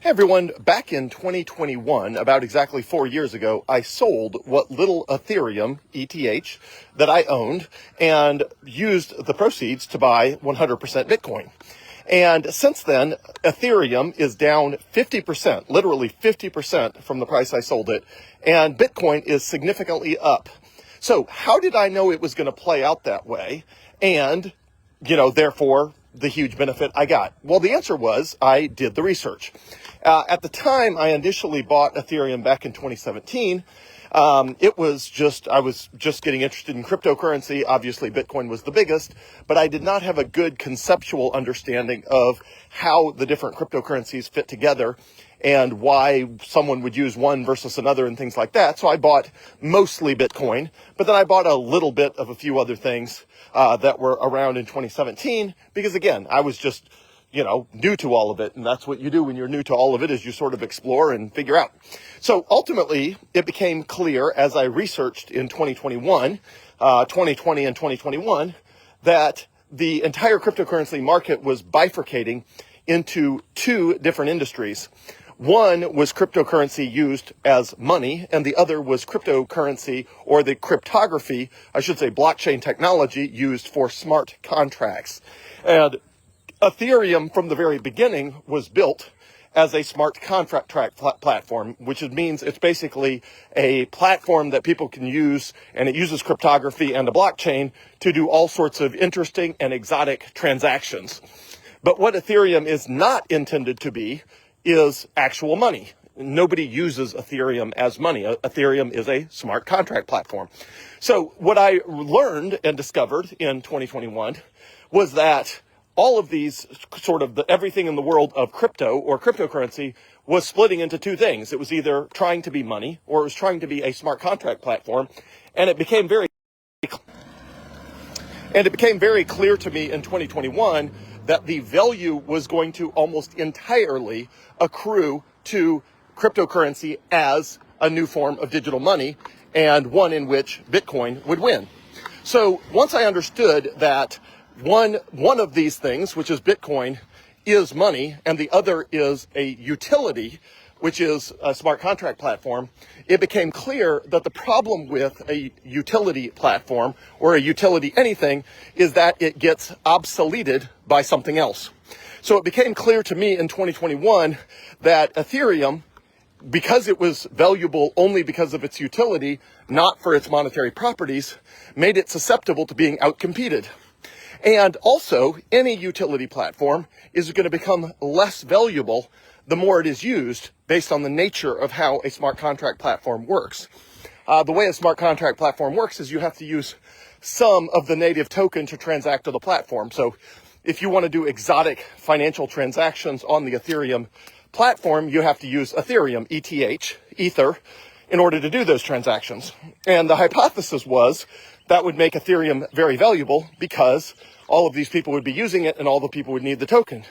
Hey everyone, back in 2021, about exactly 4 years ago, I sold what little Ethereum, ETH, that I owned and used the proceeds to buy 100% Bitcoin. And since then, Ethereum is down 50%, literally 50% from the price I sold it, and Bitcoin is significantly up. So how did I know it was going to play out that way? And, therefore, the huge benefit I got? Well, the answer was I did the research. At the time I initially bought Ethereum back in 2017, I was just getting interested in cryptocurrency. Obviously, Bitcoin was the biggest, but I did not have a good conceptual understanding of how the different cryptocurrencies fit together and why someone would use one versus another and things like that. So I bought mostly Bitcoin, but then I bought a little bit of a few other things that were around in 2017 because, again, I was just new to all of it. And that's what you do when you're new to all of it, is you sort of explore and figure out. So ultimately, it became clear as I researched in 2020 and 2021, that the entire cryptocurrency market was bifurcating into two different industries. One was cryptocurrency used as money, and the other was cryptocurrency, or the cryptography, I should say blockchain technology, used for smart contracts. And Ethereum, from the very beginning, was built as a smart contract platform, which means it's basically a platform that people can use, and it uses cryptography and a blockchain to do all sorts of interesting and exotic transactions. But what Ethereum is not intended to be is actual money. Nobody uses Ethereum as money. Ethereum is a smart contract platform. So what I learned and discovered in 2021 was that all of these everything in the world of crypto or cryptocurrency was splitting into two things. It was either trying to be money or it was trying to be a smart contract platform. And it became very clear to me in 2021 that the value was going to almost entirely accrue to cryptocurrency as a new form of digital money, and one in which Bitcoin would win. So once I understood that one of these things, which is Bitcoin, is money, and the other is a utility, which is a smart contract platform, it became clear that the problem with a utility platform or a utility anything is that it gets obsoleted by something else. So it became clear to me in 2021 that Ethereum, because it was valuable only because of its utility, not for its monetary properties, made it susceptible to being outcompeted. And also, any utility platform is going to become less valuable the more it is used, based on the nature of how a smart contract platform works. The way a smart contract platform works is you have to use some of the native token to transact to the platform. So if you want to do exotic financial transactions on the Ethereum platform, you have to use Ethereum, ETH, Ether, in order to do those transactions. And the hypothesis was that would make Ethereum very valuable because all of these people would be using it and all the people would need the token.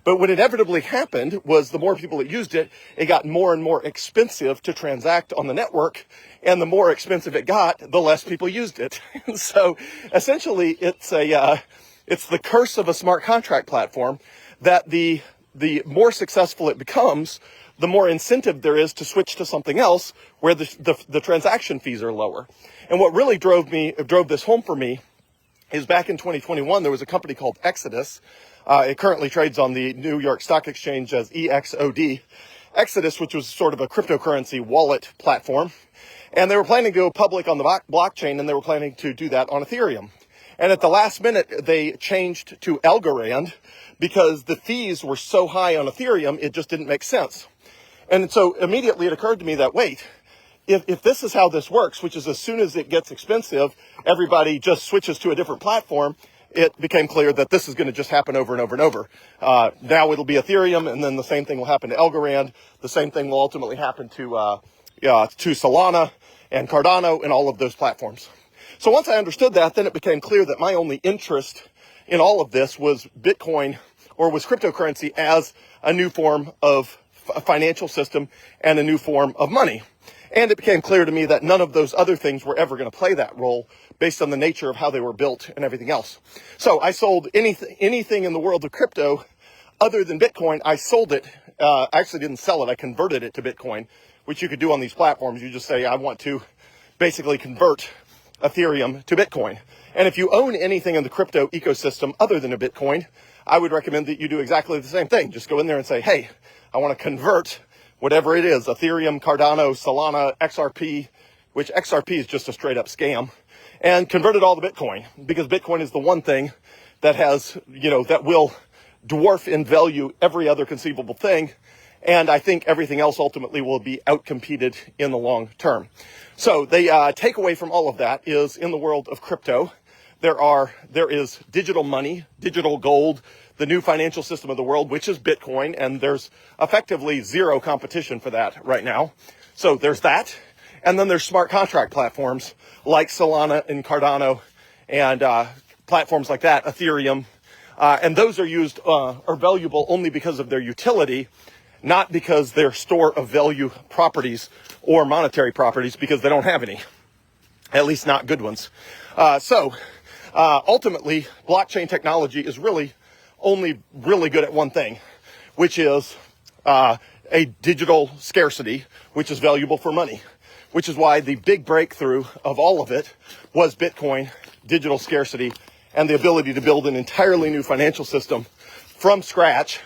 But what inevitably happened was the more people that used it, it got more and more expensive to transact on the network. And the more expensive it got, the less people used it. And so essentially it's the curse of a smart contract platform that the more successful it becomes, the more incentive there is to switch to something else where the transaction fees are lower. And what really drove this home for me is back in 2021, there was a company called Exodus. It currently trades on the New York Stock Exchange as EXOD. Exodus, which was sort of a cryptocurrency wallet platform. And they were planning to go public on the blockchain, and they were planning to do that on Ethereum. And at the last minute, they changed to Algorand because the fees were so high on Ethereum, it just didn't make sense. And so immediately it occurred to me that, wait, if this is how this works, which is as soon as it gets expensive, everybody just switches to a different platform, it became clear that this is going to just happen over and over and over. Now it'll be Ethereum, and then the same thing will happen to Algorand. The same thing will ultimately happen to Solana and Cardano and all of those platforms. So once I understood that, then it became clear that my only interest in all of this was Bitcoin, or was cryptocurrency, as a new form of a financial system and a new form of money. And it became clear to me that none of those other things were ever going to play that role based on the nature of how they were built and everything else. So I sold anything in the world of crypto other than Bitcoin, I sold it. I actually didn't sell it. I converted it to Bitcoin, which you could do on these platforms. You just say, I want to basically convert Ethereum to Bitcoin. And if you own anything in the crypto ecosystem other than a Bitcoin, I would recommend that you do exactly the same thing. Just go in there and say, hey, I want to convert whatever it is, Ethereum, Cardano, Solana, XRP, which XRP is just a straight up scam, and convert it all to Bitcoin, because Bitcoin is the one thing that has, that will dwarf in value every other conceivable thing. And I think everything else ultimately will be outcompeted in the long term. So the takeaway from all of that is, in the world of crypto, there is digital money, digital gold, the new financial system of the world, which is Bitcoin, and there's effectively zero competition for that right now. So there's that. And then there's smart contract platforms like Solana and Cardano and platforms like that, Ethereum. And those are valuable only because of their utility, not because they're store of value properties or monetary properties, because they don't have any, at least not good ones. Ultimately, blockchain technology is only really good at one thing, which is a digital scarcity, which is valuable for money, which is why the big breakthrough of all of it was Bitcoin, digital scarcity, and the ability to build an entirely new financial system from scratch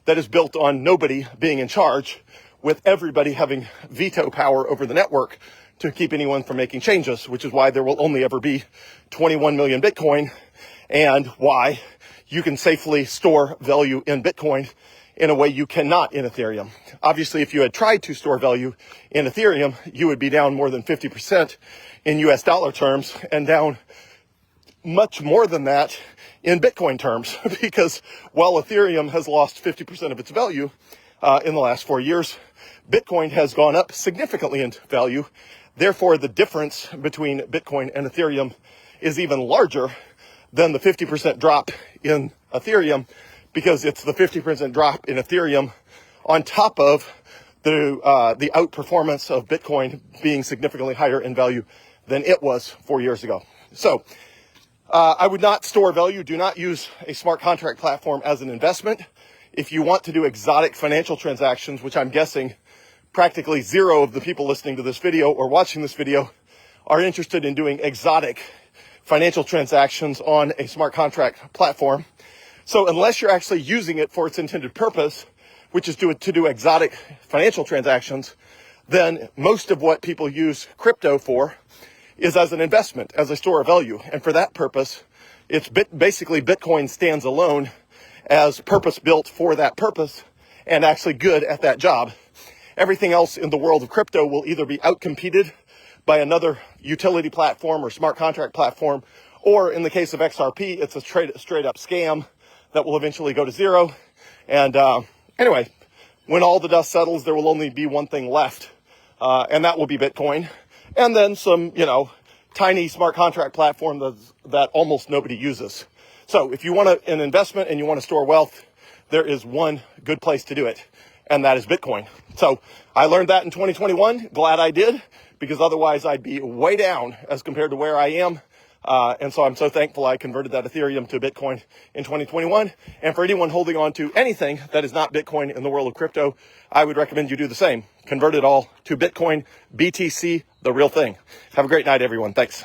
that is built on nobody being in charge, with everybody having veto power over the network to keep anyone from making changes, which is why there will only ever be 21 million Bitcoin, and why you can safely store value in Bitcoin in a way you cannot in Ethereum. Obviously, if you had tried to store value in Ethereum, you would be down more than 50% in US dollar terms, and down much more than that in Bitcoin terms, because while Ethereum has lost 50% of its value in the last 4 years, Bitcoin has gone up significantly in value. Therefore, the difference between Bitcoin and Ethereum is even larger than the 50% drop in Ethereum, because it's the 50% drop in Ethereum on top of the outperformance of Bitcoin being significantly higher in value than it was 4 years ago. So I would not store value. Do not use a smart contract platform as an investment. If you want to do exotic financial transactions, which I'm guessing practically zero of the people listening to this video or watching this video are interested in doing exotic financial transactions on a smart contract platform. So unless you're actually using it for its intended purpose, which is to do exotic financial transactions, then most of what people use crypto for is as an investment, as a store of value. And for that purpose, it's basically Bitcoin stands alone as purpose built for that purpose and actually good at that job. Everything else in the world of crypto will either be outcompeted by another utility platform or smart contract platform, or in the case of XRP, it's a straight up scam that will eventually go to zero. And anyway, when all the dust settles, there will only be one thing left, and that will be Bitcoin. And then some, tiny smart contract platform that almost nobody uses. So if you want an investment and you want to store wealth, there is one good place to do it, and that is Bitcoin. So I learned that in 2021. Glad I did, because otherwise I'd be way down as compared to where I am. And so I'm so thankful I converted that Ethereum to Bitcoin in 2021. And for anyone holding on to anything that is not Bitcoin in the world of crypto, I would recommend you do the same. Convert it all to Bitcoin, BTC, the real thing. Have a great night, everyone. Thanks.